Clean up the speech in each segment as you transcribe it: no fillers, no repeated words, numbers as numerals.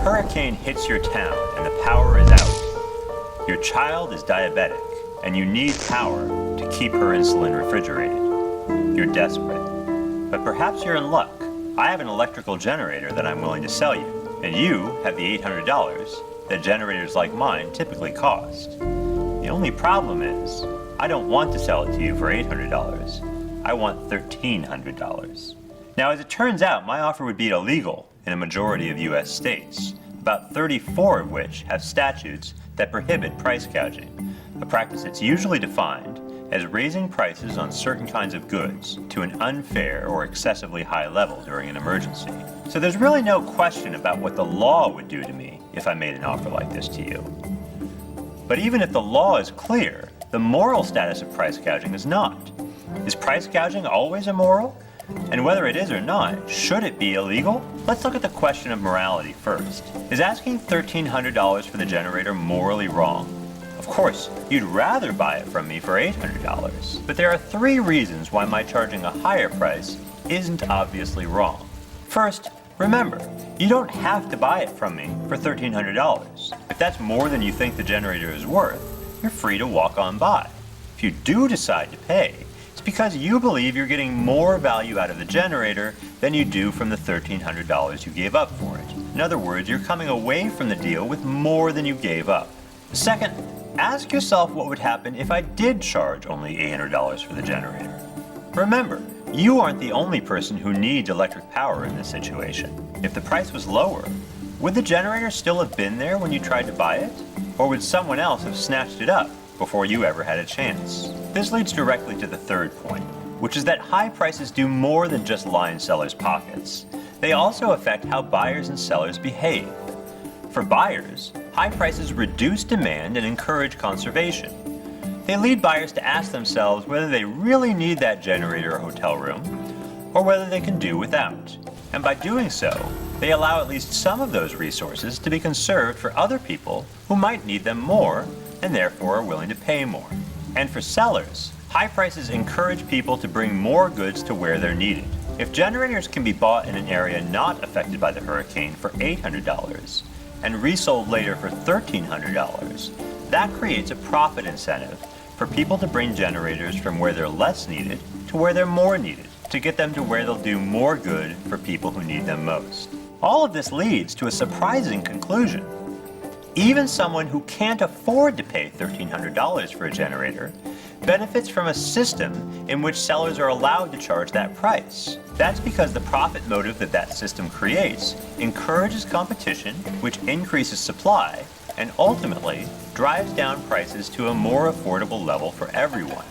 hurricane hits your town and the power is out. Your child is diabetic and you need power to keep her insulin refrigerated. You're desperate. But perhaps you're in luck. I have an electrical generator that I'm willing to sell you, and you have the $800 that generators like mine typically cost. The only problem is, I don't want to sell it to you for $800. I want $1,300. Now, as it turns out, my offer would be illegal in a majority of U.S. states, about 34 of which have statutes that prohibit price gouging, a practice that's usually defined as raising prices on certain kinds of goods to an unfair or excessively high level during an emergency. So there's really no question about what the law would do to me if I made an offer like this to you. But even if the law is clear, the moral status of price gouging is not. Is price gouging always immoral? And whether it is or not, should it be illegal? Let's look at the question of morality first. Is asking $1,300 for the generator morally wrong? Of course, you'd rather buy it from me for $800, but there are 3 reasons why my charging a higher price isn't obviously wrong. First, remember, you don't have to buy it from me for $1,300. If that's more than you think the generator is worth, you're free to walk on by. If you do decide to pay, it's because you believe you're getting more value out of the generator than you do from the $1,300 you gave up for it. In other words, you're coming away from the deal with more than you gave up. Second, ask yourself what would happen if I did charge only $800 for the generator. Remember, you aren't the only person who needs electric power in this situation. If the price was lower, would the generator still have been there when you tried to buy it? Or would someone else have snatched it up before you ever had a chance? This leads directly to the third point, which is that high prices do more than just line sellers' pockets. They also affect how buyers and sellers behave. For buyers, high prices reduce demand and encourage conservation. They lead buyers to ask themselves whether they really need that generator or hotel room, or whether they can do without. And by doing so, they allow at least some of those resources to be conserved for other people who might need them more and therefore are willing to pay more. And for sellers, high prices encourage people to bring more goods to where they're needed. If generators can be bought in an area not affected by the hurricane for $800, and resold later for $1,300, that creates a profit incentive for people to bring generators from where they're less needed to where they're more needed, to get them to where they'll do more good for people who need them most. All of this leads to a surprising conclusion. Even someone who can't afford to pay $1,300 for a generator benefits from a system in which sellers are allowed to charge that price. That's because the profit motive that system creates encourages competition, which increases supply, and ultimately drives down prices to a more affordable level for everyone.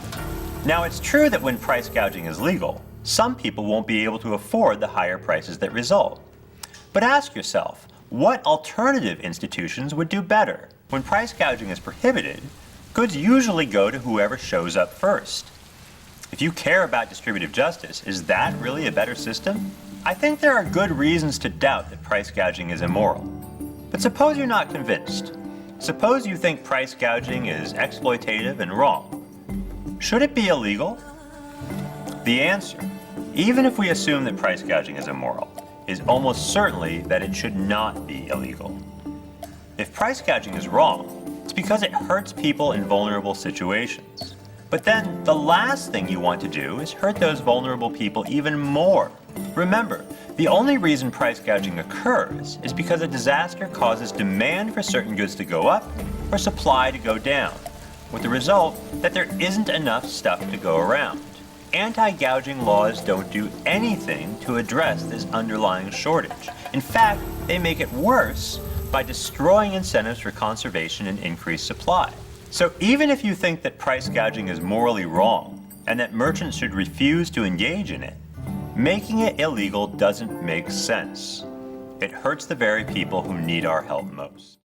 Now, it's true that when price gouging is legal, some people won't be able to afford the higher prices that result. But ask yourself, what alternative institutions would do better? When price gouging is prohibited, goods usually go to whoever shows up first. If you care about distributive justice, is that really a better system? I think there are good reasons to doubt that price gouging is immoral. But suppose you're not convinced. Suppose you think price gouging is exploitative and wrong. Should it be illegal? The answer, even if we assume that price gouging is immoral, is almost certainly that it should not be illegal. If price gouging is wrong, it's because it hurts people in vulnerable situations. But then the last thing you want to do is hurt those vulnerable people even more. Remember, the only reason price gouging occurs is because a disaster causes demand for certain goods to go up or supply to go down, with the result that there isn't enough stuff to go around. Anti-gouging laws don't do anything to address this underlying shortage. In fact, they make it worse by destroying incentives for conservation and increased supply. So even if you think that price gouging is morally wrong and that merchants should refuse to engage in it, making it illegal doesn't make sense. It hurts the very people who need our help most.